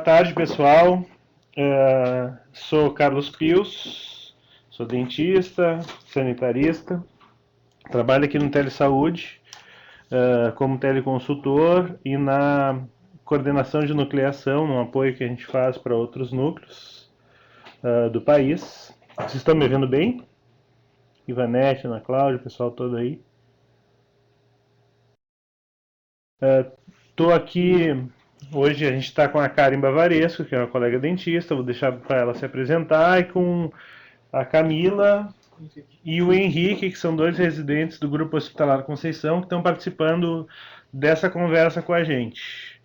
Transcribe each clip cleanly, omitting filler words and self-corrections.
Boa tarde, pessoal. Sou Carlos Pius, sou dentista, sanitarista, trabalho aqui no Telesaúde como teleconsultor e na coordenação de nucleação, no apoio que a gente faz para outros núcleos do país. Vocês estão me vendo bem? Ivanete, Ana Cláudia, o pessoal todo aí. Estou aqui, hoje a gente está com a Karen Bavaresco, que é uma colega dentista, vou deixar para ela se apresentar, e com a Camila e o Henrique, que são dois residentes do Grupo Hospitalar Conceição, que estão participando dessa conversa com a gente.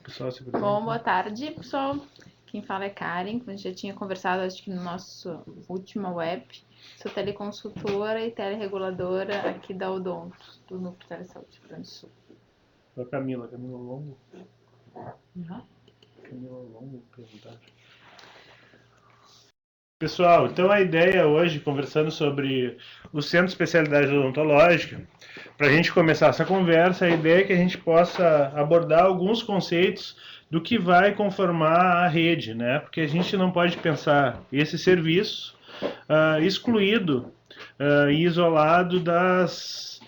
Pessoal, se Bom, boa tarde, pessoal. Quem fala é Karen, como a gente já tinha conversado, acho que no nosso último web. Sou teleconsultora e telereguladora aqui da Odonto, do Núcleo Telesaúde, Rio Grande do Sul. A Camila Longo. Camila Longo, perguntar. Pessoal, então a ideia hoje, conversando sobre o Centro de Especialidade Odontológica, para a gente começar essa conversa, a ideia é que a gente possa abordar alguns conceitos do que vai conformar a rede, né? Porque a gente não pode pensar esse serviço excluído e isolado das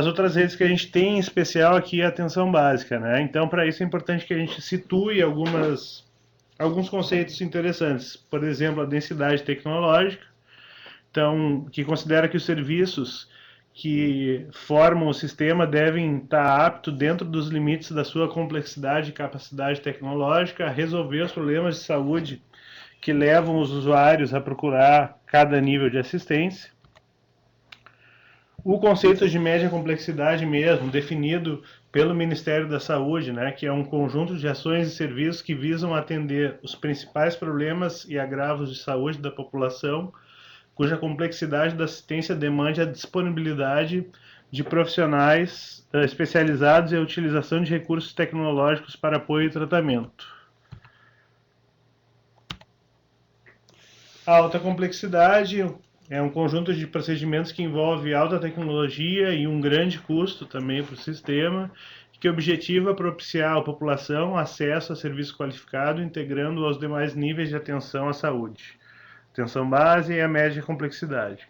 outras redes que a gente tem, em especial aqui a atenção básica, né? Então, para isso é importante que a gente situe alguns conceitos interessantes. Por exemplo, a densidade tecnológica, então, que considera que os serviços que formam o sistema devem estar aptos dentro dos limites da sua complexidade e capacidade tecnológica a resolver os problemas de saúde que levam os usuários a procurar cada nível de assistência. O conceito de média complexidade mesmo, definido pelo Ministério da Saúde, né, que é um conjunto de ações e serviços que visam atender os principais problemas e agravos de saúde da população, cuja complexidade da assistência demande a disponibilidade de profissionais especializados e a utilização de recursos tecnológicos para apoio e tratamento. A alta complexidade é um conjunto de procedimentos que envolve alta tecnologia e um grande custo também para o sistema, que objetiva propiciar à população acesso a serviço qualificado, integrando aos demais níveis de atenção à saúde. Atenção base e a média complexidade.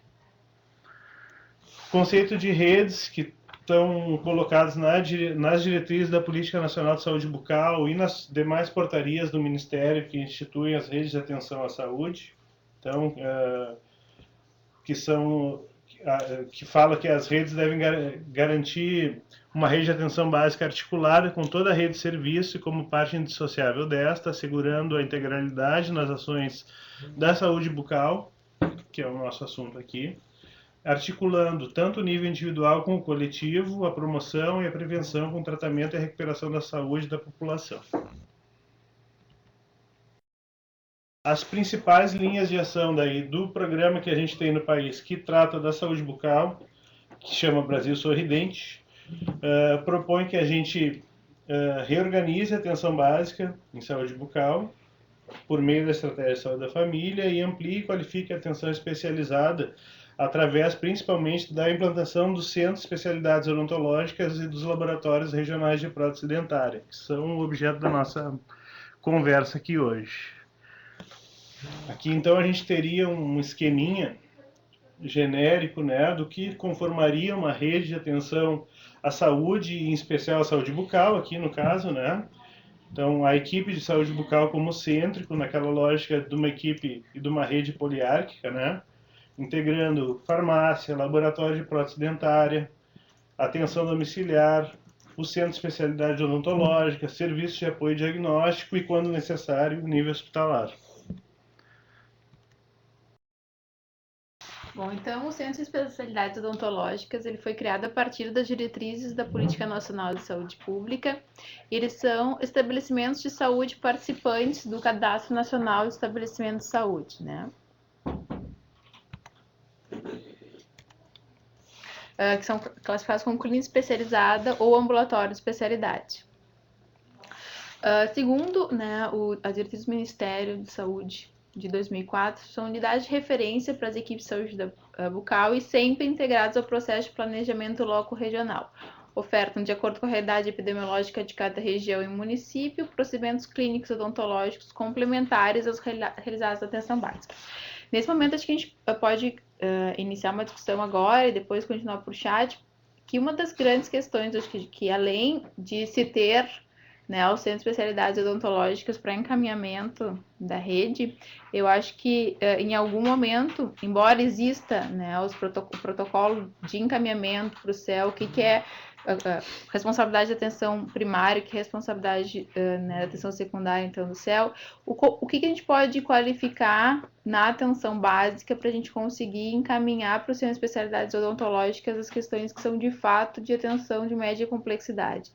Conceito de redes que estão colocados nas diretrizes da Política Nacional de Saúde Bucal e nas demais portarias do Ministério que instituem as redes de atenção à saúde. Então, que fala que as redes devem garantir uma rede de atenção básica articulada com toda a rede de serviço e como parte indissociável desta, assegurando a integralidade nas ações da saúde bucal, que é o nosso assunto aqui, articulando tanto o nível individual como o coletivo, a promoção e a prevenção com o tratamento e a recuperação da saúde da população. As principais linhas de ação daí do programa que a gente tem no país que trata da saúde bucal, que chama Brasil Sorridente, propõe que a gente reorganize a atenção básica em saúde bucal por meio da estratégia de saúde da família e amplie e qualifique a atenção especializada através principalmente da implantação dos centros de especialidades odontológicas e dos laboratórios regionais de prótese dentária, que são o objeto da nossa conversa aqui hoje. Aqui então a gente teria um esqueminha genérico, né, do que conformaria uma rede de atenção à saúde, em especial à saúde bucal, aqui no caso, né. Então a equipe de saúde bucal como cêntrico, naquela lógica de uma equipe e de uma rede poliárquica, né, integrando farmácia, laboratório de prótese dentária, atenção domiciliar, o centro de especialidade odontológica, serviço de apoio diagnóstico e, quando necessário, nível hospitalar. Bom, então o Centro de Especialidades Odontológicas ele foi criado a partir das diretrizes da Política Nacional de Saúde Pública. Eles são estabelecimentos de saúde participantes do Cadastro Nacional de Estabelecimentos de Saúde, né? Que são classificados como clínica especializada ou ambulatório de especialidade. Segundo, né, a diretriz do Ministério de Saúde de 2004, são unidades de referência para as equipes de saúde bucal e sempre integrados ao processo de planejamento loco-regional. ofertam, de acordo com a realidade epidemiológica de cada região e município, procedimentos clínicos odontológicos complementares aos realizados na atenção básica. Nesse momento, acho que a gente pode iniciar uma discussão agora e depois continuar por chat, que uma das grandes questões, acho que além de se ter, né, os centros de especialidades odontológicas para encaminhamento da rede, eu acho que em algum momento, embora exista, né, o protocolo de encaminhamento para o CEL, o que é responsabilidade da atenção primária, que é responsabilidade né, da atenção secundária, então, do CEL, o que a gente pode qualificar na atenção básica para a gente conseguir encaminhar para os centros de especialidades odontológicas as questões que são de fato de atenção de média complexidade.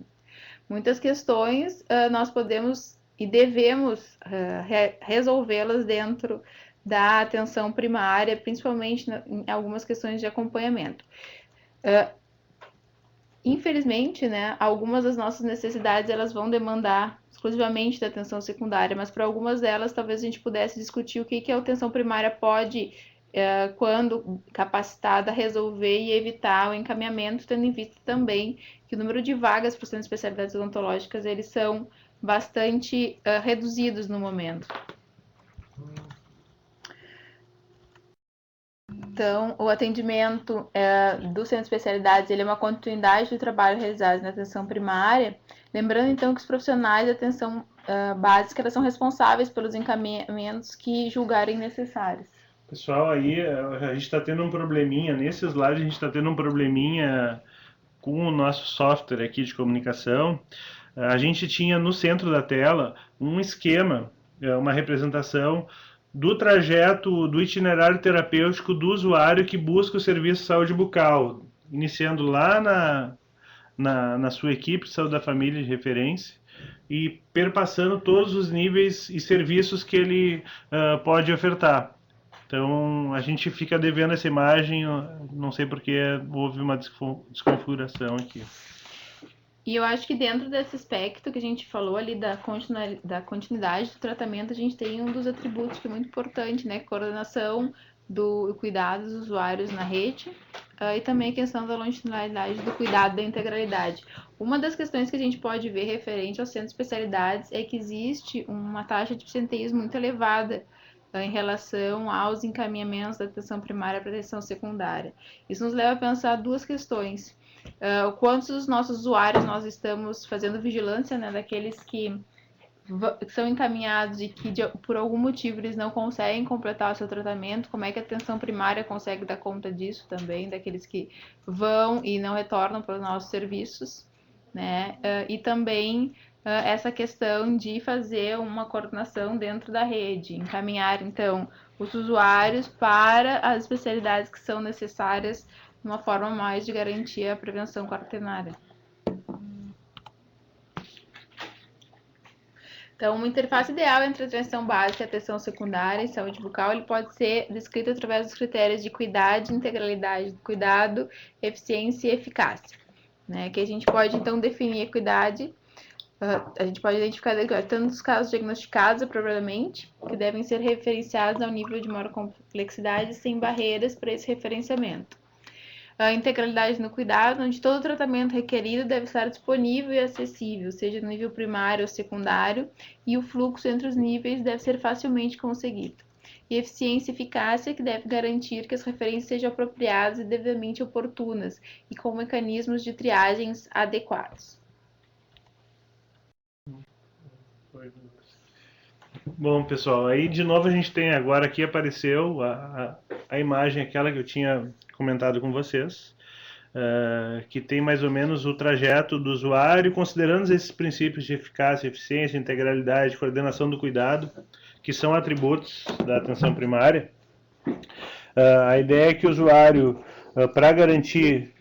Muitas questões nós podemos e devemos resolvê-las dentro da atenção primária, principalmente em algumas questões de acompanhamento. Infelizmente, né, algumas das nossas necessidades elas vão demandar exclusivamente da atenção secundária, mas para algumas delas talvez a gente pudesse discutir o que a atenção primária pode, quando capacitada, resolver e evitar o encaminhamento, tendo em vista também que o número de vagas para os centros de especialidades odontológicas eles são bastante reduzidos no momento. Então, o atendimento do centro de especialidades ele é uma continuidade do trabalho realizado na atenção primária. Lembrando, então, que os profissionais de atenção básica elas são responsáveis pelos encaminhamentos que julgarem necessários. Pessoal, aí a gente está tendo um probleminha, nesse slide a gente está tendo um probleminha com o nosso software aqui de comunicação. A gente tinha no centro da tela um esquema, uma representação do trajeto, do itinerário terapêutico do usuário que busca o serviço de saúde bucal, iniciando lá na sua equipe de saúde da família de referência e perpassando todos os níveis e serviços que ele pode ofertar. Então, a gente fica devendo essa imagem, não sei porque houve uma desconfiguração aqui. E eu acho que dentro desse aspecto que a gente falou ali da continuidade do tratamento, a gente tem um dos atributos que é muito importante, né? Coordenação do cuidado dos usuários na rede e também a questão da longitudinalidade do cuidado da integralidade. Uma das questões que a gente pode ver referente aos centros de especialidades é que existe uma taxa de absenteísmo muito elevada em relação aos encaminhamentos da atenção primária para a atenção secundária. Isso nos leva a pensar duas questões. Quantos dos nossos usuários nós estamos fazendo vigilância, né, daqueles que são encaminhados e que por algum motivo eles não conseguem completar o seu tratamento, como é que a atenção primária consegue dar conta disso também, daqueles que vão e não retornam para os nossos serviços, né, e também essa questão de fazer uma coordenação dentro da rede, encaminhar então os usuários para as especialidades que são necessárias de uma forma mais de garantir a prevenção quaternária. Então, uma interface ideal entre a atenção básica e a atenção secundária em saúde bucal ele pode ser descrito através dos critérios de equidade, integralidade do cuidado, eficiência e eficácia. Né? Que a gente pode, então, definir equidade, a gente pode identificar tanto os casos diagnosticados apropriadamente, que devem ser referenciados ao nível de maior complexidade sem barreiras para esse referenciamento. A integralidade no cuidado, onde todo o tratamento requerido deve estar disponível e acessível, seja no nível primário ou secundário, e o fluxo entre os níveis deve ser facilmente conseguido. E eficiência e eficácia, que deve garantir que as referências sejam apropriadas e devidamente oportunas, e com mecanismos de triagens adequados. Bom, pessoal, aí de novo a gente tem agora aqui apareceu a imagem, aquela que eu tinha comentado com vocês, que tem mais ou menos o trajeto do usuário, considerando esses princípios de eficácia, eficiência, integralidade, coordenação do cuidado, que são atributos da atenção primária. A ideia é que o usuário, para garantir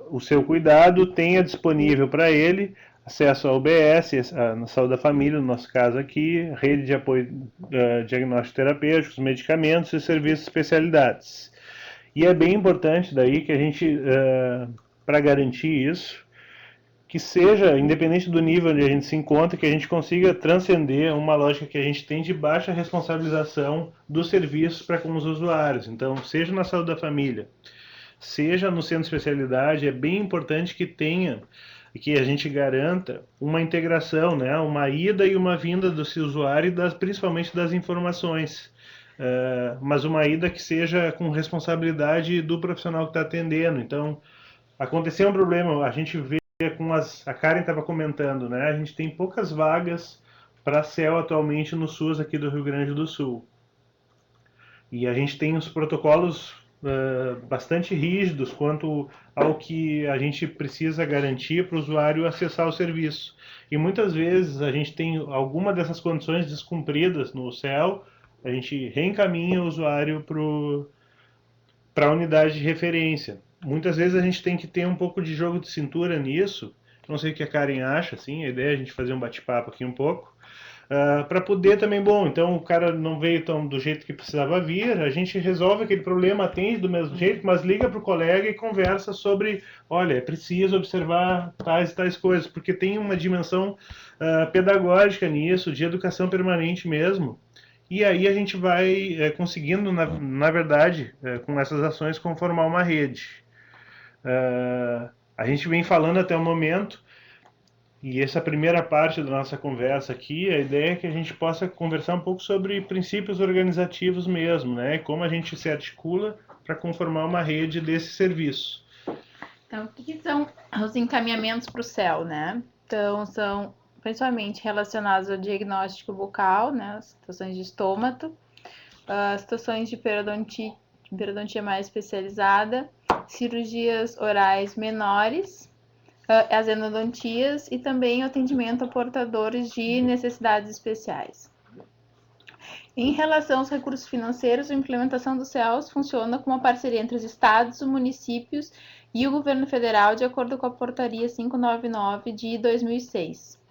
o seu cuidado, tenha disponível para ele acesso ao UBS, na saúde da família, no nosso caso aqui, rede de apoio diagnóstico terapêutico, medicamentos e serviços de especialidades. E é bem importante daí que a gente, para garantir isso, que seja, independente do nível onde a gente se encontra, que a gente consiga transcender uma lógica que a gente tem de baixa responsabilização dos serviços para com os usuários. Então, seja na saúde da família, seja no centro de especialidade, é bem importante que a gente garanta uma integração, né? Uma ida e uma vinda desse usuário, principalmente das informações. Mas uma ida que seja com responsabilidade do profissional que está atendendo. Então, aconteceu um problema, a gente vê a Karen estava comentando, né? A gente tem poucas vagas para CEL atualmente no SUS aqui do Rio Grande do Sul. E a gente tem os protocolos bastante rígidos quanto ao que a gente precisa garantir para o usuário acessar o serviço. E muitas vezes a gente tem alguma dessas condições descumpridas no CEL, a gente reencaminha o usuário para a unidade de referência. Muitas vezes a gente tem que ter um pouco de jogo de cintura nisso. Não sei o que a Karen acha, assim, a ideia é a gente fazer um bate-papo aqui um pouco. Para poder também, bom, então o cara não veio tão do jeito que precisava vir, a gente resolve aquele problema, atende do mesmo jeito, mas liga para o colega e conversa sobre, olha, é preciso observar tais e tais coisas, porque tem uma dimensão pedagógica nisso, de educação permanente mesmo. E aí a gente vai conseguindo, na verdade, com essas ações, conformar uma rede. A gente vem falando até o momento, e essa primeira parte da nossa conversa aqui, a ideia é que a gente possa conversar um pouco sobre princípios organizativos mesmo, né? Como a gente se articula para conformar uma rede desse serviço. Então, o que são os encaminhamentos para o CEL, né? Então, são principalmente relacionados ao diagnóstico bucal, né? Situações de estômago, situações de periodontia mais especializada, cirurgias orais menores, as endodontias e também o atendimento a portadores de necessidades especiais. Em relação aos recursos financeiros, a implementação do CELS funciona como uma parceria entre os estados, os municípios e o governo federal, de acordo com a portaria 599 de 2006.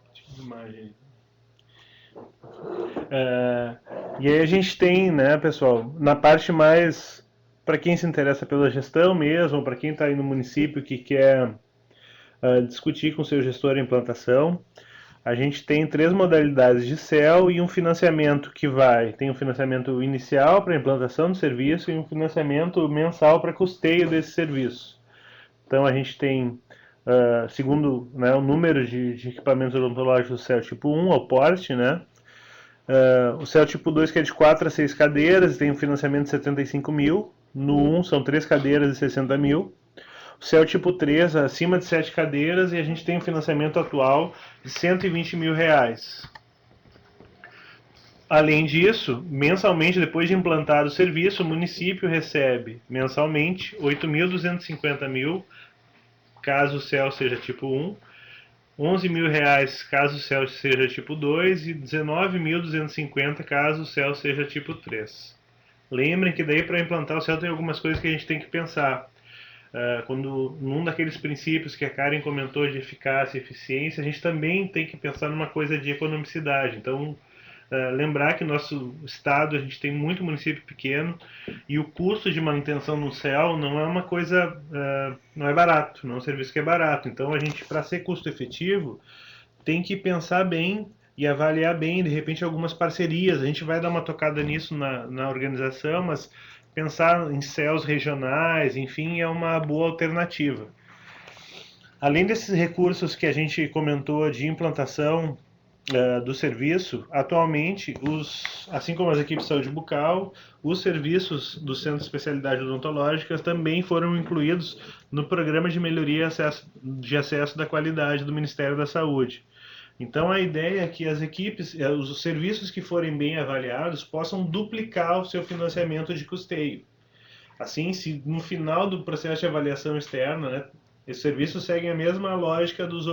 E aí a gente tem, né, pessoal, na parte mais para quem se interessa pela gestão mesmo, para quem está aí no município que quer discutir com o seu gestor a implantação, a gente tem 3 modalidades de CEL e um financiamento tem um financiamento inicial para a implantação do serviço e um financiamento mensal para custeio desse serviço. Então a gente tem, segundo, né, o número de equipamentos odontológicos do CEL tipo 1, ao porte, né? O CEL tipo 2, que é de 4 a 6 cadeiras, tem um financiamento de 75 mil. No 1 são 3 cadeiras e 60 mil. O CEL tipo 3, acima de 7 cadeiras, e a gente tem um financiamento atual de 120 mil reais. Além disso, mensalmente, depois de implantado o serviço, o município recebe mensalmente 8.250 mil, caso o CEL seja tipo 1, 11 mil reais caso o CEL seja tipo 2 e 19.250 caso o CEL seja tipo 3. Lembrem que daí para implantar o CEL tem algumas coisas que a gente tem que pensar. Quando num daqueles princípios que a Karen comentou de eficácia e eficiência, a gente também tem que pensar numa coisa de economicidade. Então, lembrar que no nosso estado a gente tem muito município pequeno e o custo de manutenção no CEL não é uma coisa, não é barato, não é um serviço que é barato. Então, a gente, para ser custo efetivo, tem que pensar bem e avaliar bem, de repente, algumas parcerias. A gente vai dar uma tocada nisso na organização, mas pensar em CELs regionais, enfim, é uma boa alternativa. Além desses recursos que a gente comentou de implantação do serviço, atualmente, assim como as equipes de saúde bucal, os serviços do Centro de Especialidade Odontológicas também foram incluídos no Programa de Melhoria de Acesso da Qualidade do Ministério da Saúde. Então a ideia é que as equipes, os serviços que forem bem avaliados, possam duplicar o seu financiamento de custeio. Assim, se no final do processo de avaliação externa, né, esses serviços seguem a mesma lógica das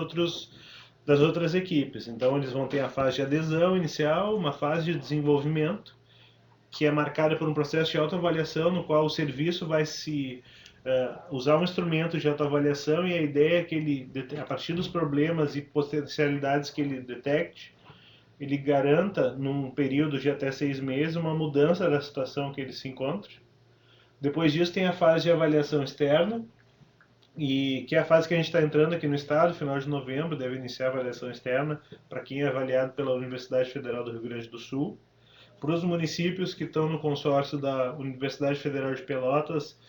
outras equipes. Então eles vão ter a fase de adesão inicial, uma fase de desenvolvimento, que é marcada por um processo de autoavaliação, no qual o serviço vai usar um instrumento de autoavaliação, e a ideia é que ele, a partir dos problemas e potencialidades que ele detecte, ele garanta, num período de até 6 meses, uma mudança da situação que ele se encontra. Depois disso tem a fase de avaliação externa, e que é a fase que a gente está entrando aqui no estado, final de novembro, deve iniciar a avaliação externa para quem é avaliado pela Universidade Federal do Rio Grande do Sul. Para os municípios que estão no consórcio da Universidade Federal de Pelotas,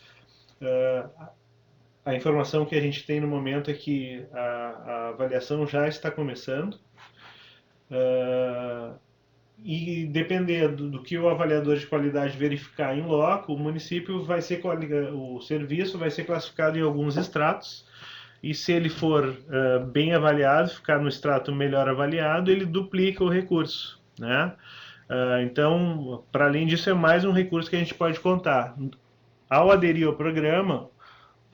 A informação que a gente tem no momento é que a avaliação já está começando. E dependendo do que o avaliador de qualidade verificar em loco, o município vai ser, o serviço vai ser classificado em alguns estratos, e se ele for bem avaliado, ficar no extrato melhor avaliado, ele duplica o recurso, né? Então, para além disso, é mais um recurso que a gente pode contar. Ao aderir ao programa,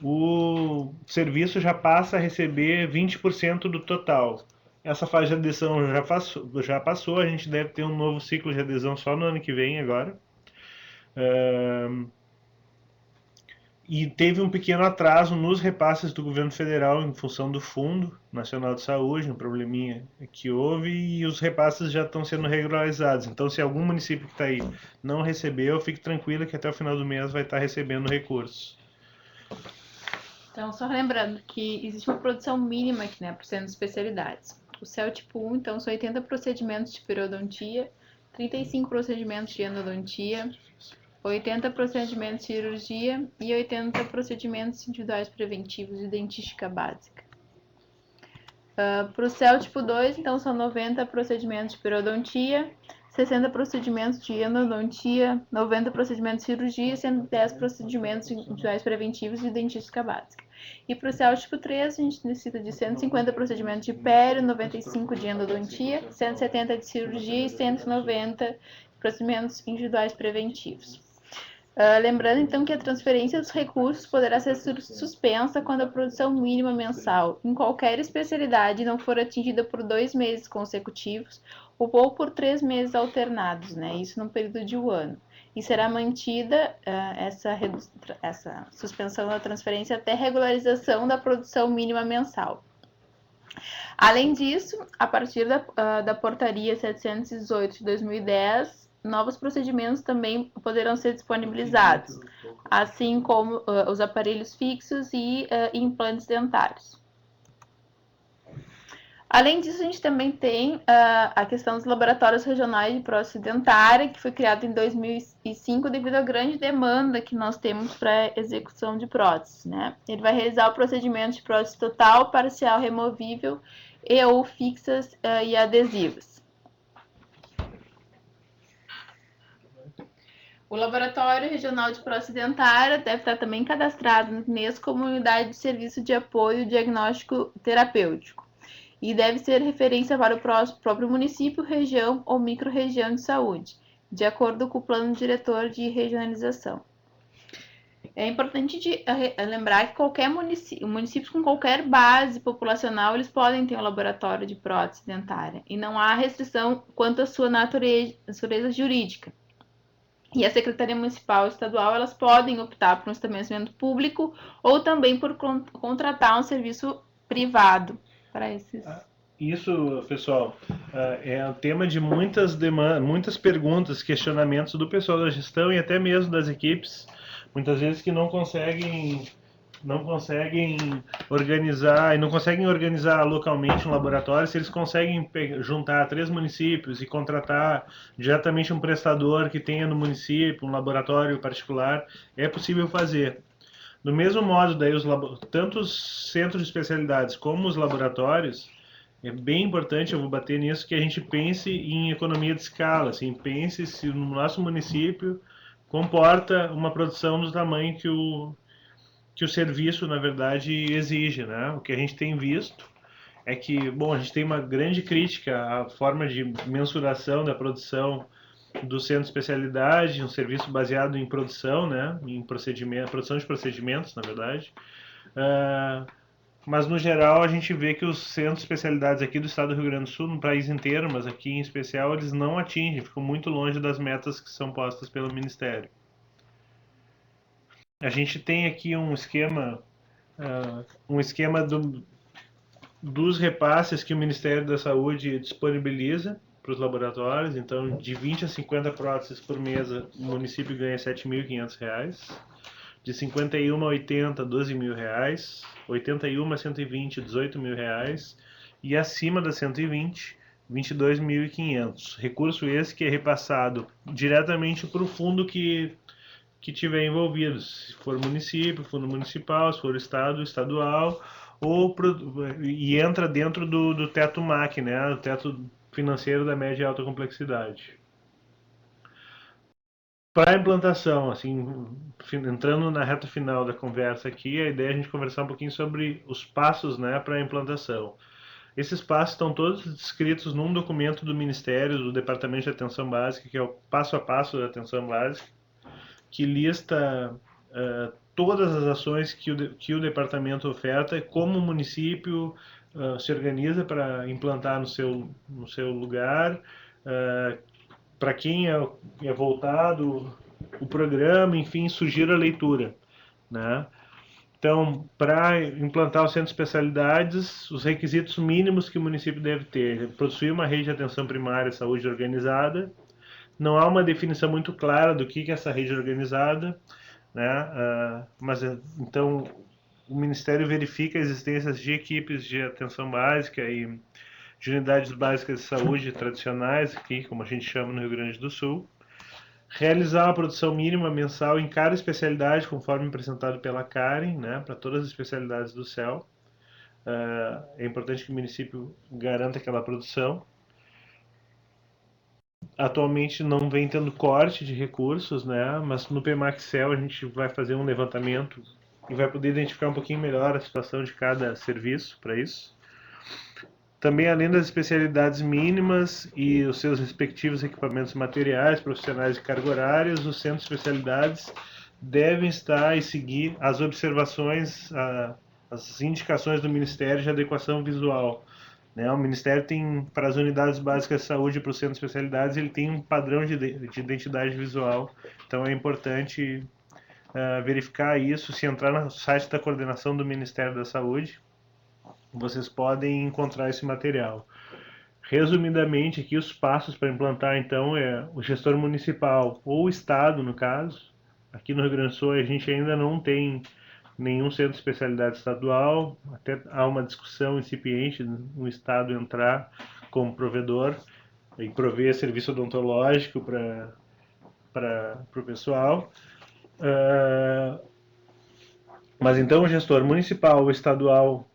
o serviço já passa a receber 20% do total. Essa fase de adesão já passou, a gente deve ter um novo ciclo de adesão só no ano que vem agora. E teve um pequeno atraso nos repasses do governo federal em função do Fundo Nacional de Saúde, um probleminha que houve, e os repasses já estão sendo regularizados. Então, se algum município que está aí não recebeu, fique tranquilo que até o final do mês vai estar recebendo recursos. Então, só lembrando que existe uma produção mínima aqui, né, por centro de especialidades. O CEL tipo 1, então, são 80 procedimentos de periodontia, 35 procedimentos de endodontia, 80 procedimentos de cirurgia e 80 procedimentos individuais preventivos de dentística básica. Para o CEL tipo 2, então, são 90 procedimentos de periodontia, 60 procedimentos de endodontia, 90 procedimentos de cirurgia e 110 procedimentos individuais preventivos de dentística básica. E para o CEL tipo 3, a gente necessita de 150 procedimentos de pério, 95 de endodontia, 170 de cirurgia e 190 procedimentos individuais preventivos. Lembrando, então, que a transferência dos recursos poderá ser suspensa quando a produção mínima mensal em qualquer especialidade não for atingida por 2 meses consecutivos ou por 3 meses alternados, né? Isso no período de um ano. E será mantida essa suspensão da transferência até regularização da produção mínima mensal. Além disso, a partir da Portaria 718 de 2010, novos procedimentos também poderão ser disponibilizados, assim como os aparelhos fixos e implantes dentários. Além disso, a gente também tem a questão dos laboratórios regionais de prótese dentária, que foi criado em 2005 devido à grande demanda que nós temos para execução de próteses, né? Ele vai realizar o procedimento de prótese total, parcial, removível e ou fixas e adesivas. O Laboratório Regional de Prótese Dentária deve estar também cadastrado no CNES como unidade de serviço de apoio diagnóstico terapêutico e deve ser referência para o próprio município, região ou microrregião de saúde, de acordo com o plano diretor de regionalização. É importante lembrar que qualquer município com qualquer base populacional, eles podem ter um laboratório de prótese dentária e não há restrição quanto à sua natureza jurídica. E a Secretaria Municipal e Estadual, elas podem optar por um estabelecimento público ou também por contratar um serviço privado para esses. Isso, pessoal, é o tema de muitas demandas, muitas perguntas, questionamentos do pessoal da gestão e até mesmo das equipes, muitas vezes que não conseguem organizar e não conseguem organizar localmente um laboratório. Se eles conseguem juntar 3 municípios e contratar diretamente um prestador que tenha no município um laboratório particular, é possível fazer. Do mesmo modo, daí tanto os centros de especialidades como os laboratórios, é bem importante, eu vou bater nisso, que a gente pense em economia de escala, assim, pense se no nosso município comporta uma produção do tamanho que o serviço, na verdade, exige, né? O que a gente tem visto é que, bom, a gente tem uma grande crítica à forma de mensuração da produção do centro de especialidade, um serviço baseado em produção, né? Em produção de procedimentos, na verdade. Mas, no geral, a gente vê que os centros de especialidades aqui do estado do Rio Grande do Sul, no país inteiro, mas aqui em especial, eles não atingem, ficam muito longe das metas que são postas pelo Ministério. A gente tem aqui um esquema dos repasses que o Ministério da Saúde disponibiliza para os laboratórios. Então, de 20 a 50 próteses por mês, o município ganha R$ 7.500. De 51 a 80, R$ 12.000. 81 a 120, R$ 18.000. E acima das 120, R$ 22.500. Recurso esse que é repassado diretamente para o fundo que que tiver envolvido, se for município, fundo municipal, se for estado, estadual, e entra dentro do teto MAC, né, o teto financeiro da média e alta complexidade. Para a implantação, assim, entrando na reta final da conversa aqui, a ideia é a gente conversar um pouquinho sobre os passos, né, para a implantação. Esses passos estão todos descritos num documento do Ministério, do Departamento de Atenção Básica, que é o passo a passo da atenção básica, que lista todas as ações que o departamento oferta, como o município se organiza para implantar no seu lugar, para quem é voltado o programa, enfim, sugiro a leitura, né? Então, para implantar o centro de especialidades, os requisitos mínimos que o município deve ter: possuir uma rede de atenção primária e saúde organizada. Não há uma definição muito clara do que é essa rede organizada, né? Mas então o Ministério verifica a existência de equipes de atenção básica e de unidades básicas de saúde tradicionais, aqui, como a gente chama no Rio Grande do Sul. Realizar uma produção mínima mensal em cada especialidade, conforme apresentado pela Karen, né, para todas as especialidades do CEL. É importante que o município garanta aquela produção. Atualmente não vem tendo corte de recursos, né, mas no PMAC-CEL a gente vai fazer um levantamento e vai poder identificar um pouquinho melhor a situação de cada serviço para isso. Também, além das especialidades mínimas e os seus respectivos equipamentos materiais, profissionais e carga horárias, os centros de especialidades devem estar e seguir as observações, as indicações do Ministério de adequação visual. O Ministério tem, para as unidades básicas de saúde e para os centros de especialidades, ele tem um padrão de identidade visual. Então é importante verificar isso. Se entrar no site da coordenação do Ministério da Saúde, vocês podem encontrar esse material. Resumidamente, aqui os passos para implantar, então, é o gestor municipal ou o estado, no caso. Aqui no Rio Grande do Sul a gente ainda não tem nenhum centro de especialidade estadual, até há uma discussão incipiente no estado entrar como provedor e prover serviço odontológico para o pessoal. Mas então o gestor municipal ou estadual,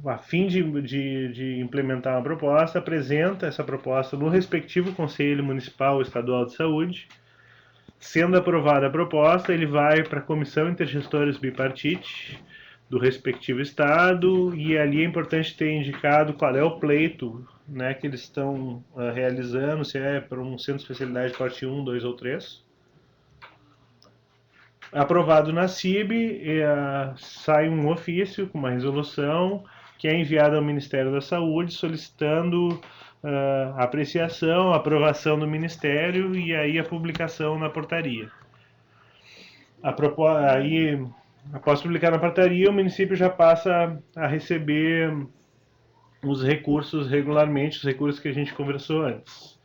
a fim de implementar uma proposta, apresenta essa proposta no respectivo Conselho Municipal ou Estadual de Saúde. Sendo aprovada a proposta, ele vai para a Comissão Intergestores Bipartite do respectivo estado, e ali é importante ter indicado qual é o pleito, né, que eles estão realizando, se é para um centro de especialidade parte 1, 2 ou 3. Aprovado na CIB, sai um ofício com uma resolução que é enviada ao Ministério da Saúde solicitando a apreciação, a aprovação do Ministério e aí a publicação na portaria. Aí, após publicar na portaria, o município já passa a receber os recursos regularmente, os recursos que a gente conversou antes.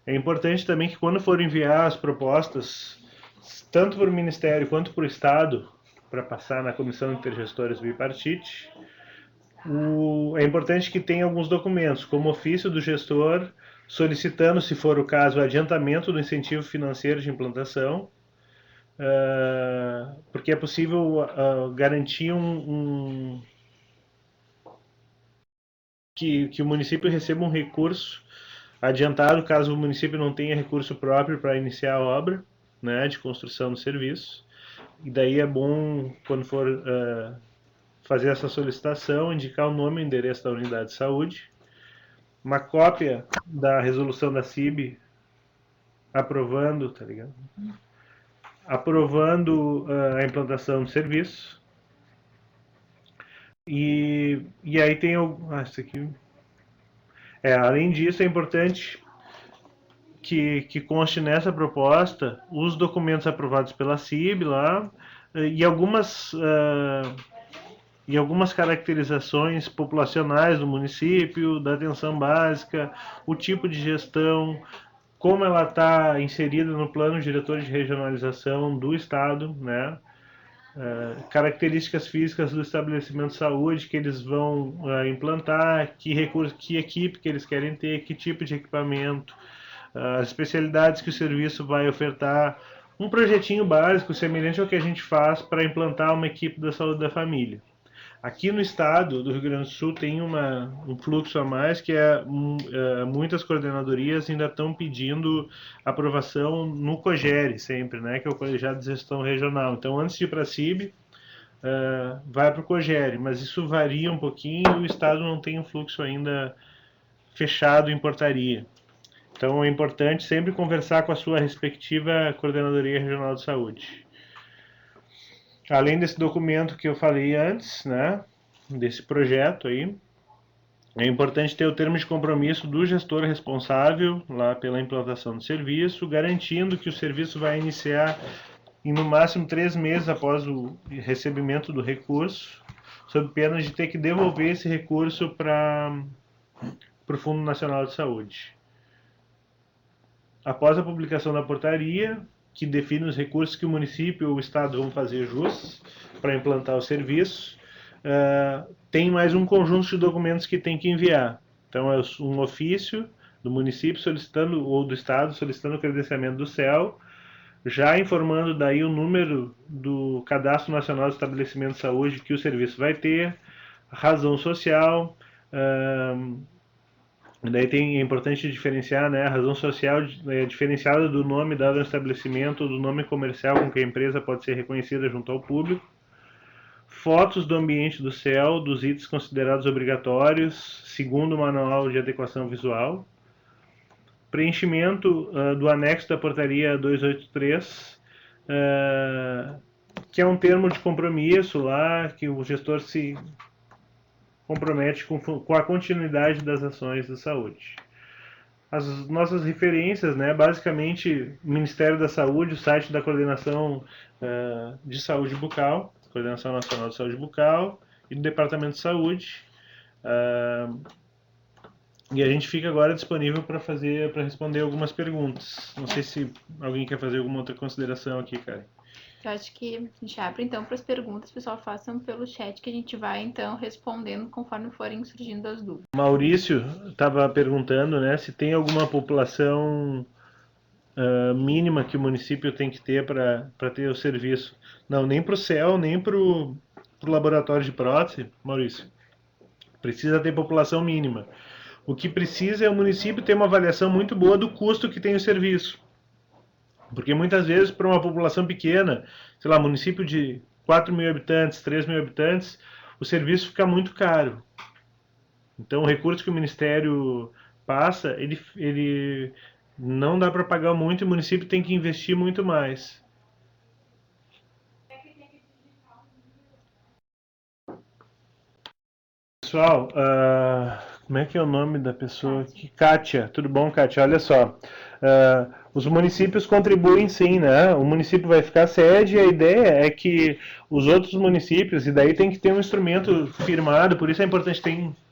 É importante também que quando for enviar as propostas, tanto para o Ministério quanto para o Estado, para passar na Comissão Intergestores Bipartite, é importante que tenha alguns documentos, como ofício do gestor, solicitando, se for o caso, o adiantamento do incentivo financeiro de implantação, porque é possível garantir que o município receba um recurso adiantado, caso o município não tenha recurso próprio para iniciar a obra, né, de construção do serviço. E daí é bom, quando for fazer essa solicitação, indicar o nome e o endereço da unidade de saúde, uma cópia da resolução da CIB aprovando, tá ligado? Aprovando a implantação do serviço. E aí tem isso aqui. Além disso, é importante que conste nessa proposta os documentos aprovados pela CIB lá e algumas caracterizações populacionais do município, da atenção básica, o tipo de gestão, como ela está inserida no plano diretor de regionalização do estado, né? Características físicas do estabelecimento de saúde que eles vão implantar, que recurso, que equipe que eles querem ter, que tipo de equipamento, as especialidades que o serviço vai ofertar, um projetinho básico semelhante ao que a gente faz para implantar uma equipe da saúde da família. Aqui no estado do Rio Grande do Sul tem um fluxo a mais que muitas coordenadorias ainda estão pedindo aprovação no COGERE sempre, né, que é o Colegiado de Gestão Regional. Então, antes de ir para a CIB, vai para o COGERE, mas isso varia um pouquinho e o estado não tem um fluxo ainda fechado em portaria. Então, é importante sempre conversar com a sua respectiva Coordenadoria Regional de Saúde. Além desse documento que eu falei antes, né, desse projeto aí, é importante ter o termo de compromisso do gestor responsável lá pela implantação do serviço, garantindo que o serviço vai iniciar em no máximo 3 meses após o recebimento do recurso, sob pena de ter que devolver esse recurso para o Fundo Nacional de Saúde. Após a publicação da portaria, que define os recursos que o município ou o estado vão fazer jus para implantar o serviço, tem mais um conjunto de documentos que tem que enviar. Então, é um ofício do município solicitando, ou do estado solicitando o credenciamento do CEL, já informando daí o número do Cadastro Nacional de Estabelecimento de Saúde que o serviço vai ter, razão social. Daí é importante diferenciar, né, a razão social diferenciada do nome dado ao estabelecimento ou do nome comercial com que a empresa pode ser reconhecida junto ao público. Fotos do ambiente do CEL, dos itens considerados obrigatórios, segundo o Manual de Adequação Visual. Preenchimento do anexo da portaria 283, que é um termo de compromisso lá, que o gestor se compromete com a continuidade das ações de saúde. As nossas referências, né, basicamente, o Ministério da Saúde, o site da Coordenação de Saúde Bucal, Coordenação Nacional de Saúde Bucal, e do Departamento de Saúde. E a gente fica agora disponível para responder algumas perguntas. Não sei se alguém quer fazer alguma outra consideração aqui, Karen. Eu acho que a gente abre então para as perguntas, pessoal, façam pelo chat que a gente vai então respondendo conforme forem surgindo as dúvidas. Maurício estava perguntando, né, se tem alguma população mínima que o município tem que ter para ter o serviço. Não, nem para o CEL, nem para o laboratório de prótese, Maurício. Precisa ter população mínima. O que precisa é o município ter uma avaliação muito boa do custo que tem o serviço. Porque muitas vezes, para uma população pequena, sei lá, município de 4 mil habitantes, 3 mil habitantes, o serviço fica muito caro. Então, o recurso que o Ministério passa, ele não dá para pagar muito e o município tem que investir muito mais. Pessoal, como é que é o nome da pessoa aqui? Kátia, tudo bom, Kátia? Olha só, os municípios contribuem sim, né? O município vai ficar sede e a ideia é que os outros municípios, e daí tem que ter um instrumento firmado, por isso é importante,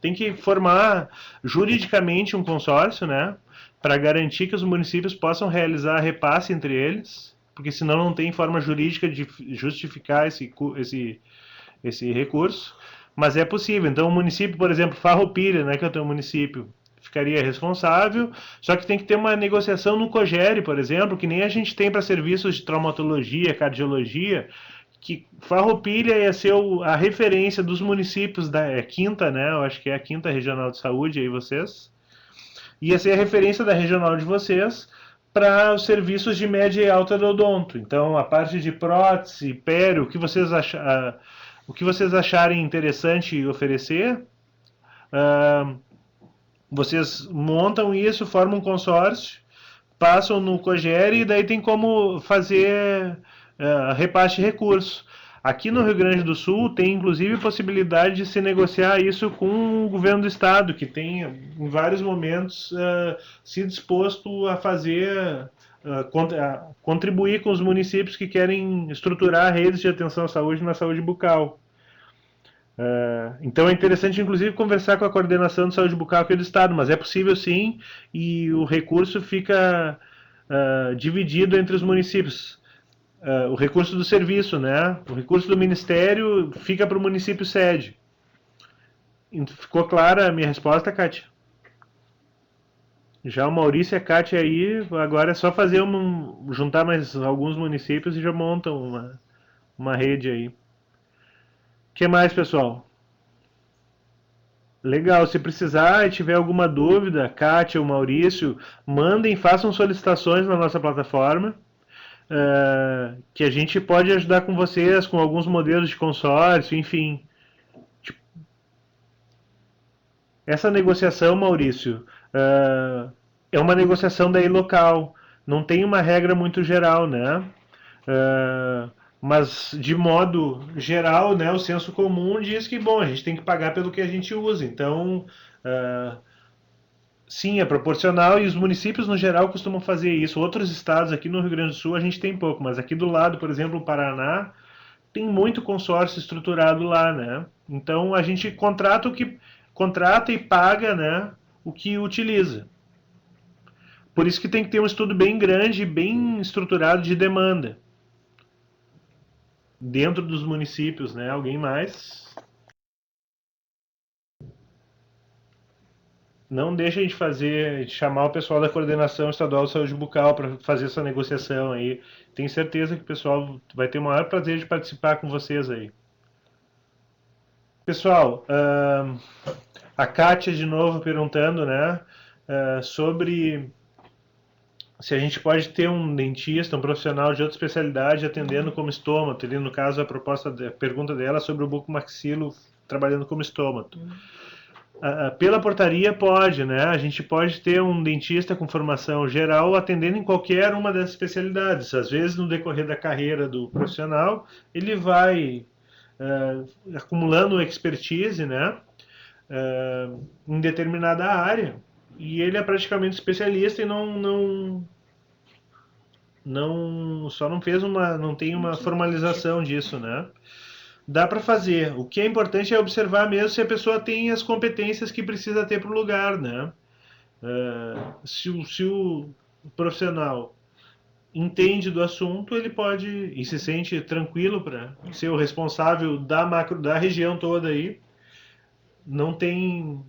tem que formar juridicamente um consórcio, né? Para garantir que os municípios possam realizar repasse entre eles, porque senão não tem forma jurídica de justificar esse recurso. Mas é possível. Então, o município, por exemplo, Farroupilha, né, que é o teu município, ficaria responsável, só que tem que ter uma negociação no COGERE, por exemplo, que nem a gente tem para serviços de traumatologia, cardiologia, que Farroupilha ia ser a referência dos municípios da quinta, né, eu acho que é a quinta regional de saúde, aí vocês, ia ser a referência da regional de vocês para os serviços de média e alta do odonto. Então, a parte de prótese, pério, o que vocês acharem interessante oferecer, vocês montam isso, formam um consórcio, passam no COGERE e daí tem como fazer repasse de recursos. Aqui no Rio Grande do Sul tem inclusive possibilidade de se negociar isso com o governo do estado, que tem em vários momentos se disposto a fazer, contribuir com os municípios que querem estruturar redes de atenção à saúde na saúde bucal. Então é interessante inclusive conversar com a coordenação de saúde bucal aqui do estado, mas é possível sim, e o recurso fica dividido entre os municípios. O recurso do serviço, né? O recurso do Ministério fica para o município sede. Ficou clara a minha resposta, Kátia? Já o Maurício e a Kátia aí, agora é só fazer juntar mais alguns municípios e já montam uma rede aí. O que mais, pessoal? Legal, se precisar e tiver alguma dúvida, Kátia ou Maurício, mandem, façam solicitações na nossa plataforma, que a gente pode ajudar com vocês, com alguns modelos de consórcio, enfim. Essa negociação, Maurício, é uma negociação daí local, não tem uma regra muito geral, né? Mas de modo geral, né, o senso comum diz que, bom, a gente tem que pagar pelo que a gente usa. Então, sim, é proporcional e os municípios no geral costumam fazer isso. Outros estados aqui no Rio Grande do Sul a gente tem pouco, mas aqui do lado, por exemplo, o Paraná, tem muito consórcio estruturado lá, né? Então a gente contrata e paga, né, o que utiliza. Por isso que tem que ter um estudo bem grande, bem estruturado de demanda dentro dos municípios, né? Alguém mais? Não deixa de chamar o pessoal da Coordenação Estadual de Saúde Bucal para fazer essa negociação aí. Tenho certeza que o pessoal vai ter o maior prazer de participar com vocês aí. Pessoal, a Kátia de novo perguntando, né, sobre se a gente pode ter um dentista, um profissional de outra especialidade atendendo como estômato. Ali, no caso, a pergunta dela sobre o bucomaxilo trabalhando como estômato. Pela portaria pode, né? A gente pode ter um dentista com formação geral atendendo em qualquer uma das especialidades. Às vezes, no decorrer da carreira do profissional, ele vai acumulando expertise, né? Em determinada área. E ele é praticamente especialista e só não tem uma formalização disso, né? Dá para fazer. O que é importante é observar mesmo se a pessoa tem as competências que precisa ter para o lugar, né? Se o profissional entende do assunto, ele pode e se sente tranquilo para ser o responsável da região toda aí. Não tem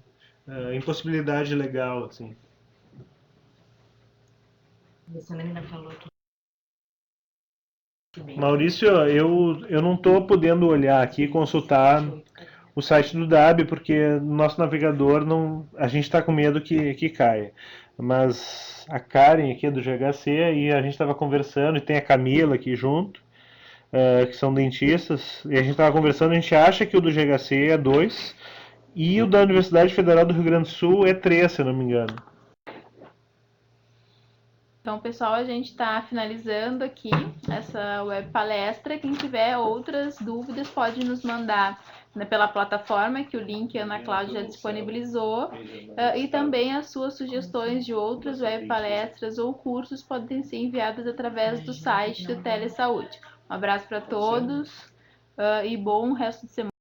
impossibilidade legal, assim. Essa menina falou que... Maurício, eu não estou podendo olhar aqui e consultar o site do DAB, porque no nosso navegador a gente está com medo que caia. Mas a Karen aqui é do GHC e a gente estava conversando, e tem a Camila aqui junto, que são dentistas, e a gente estava conversando, a gente acha que o do GHC é 2 e o da Universidade Federal do Rio Grande do Sul é 3, se eu não me engano. Então, pessoal, a gente está finalizando aqui essa web palestra. Quem tiver outras dúvidas pode nos mandar, né, pela plataforma, que o link a Ana Cláudia já disponibilizou, e também as suas sugestões de outras web palestras ou cursos podem ser enviadas através do site do Telesaúde. Um abraço para todos e bom resto de semana.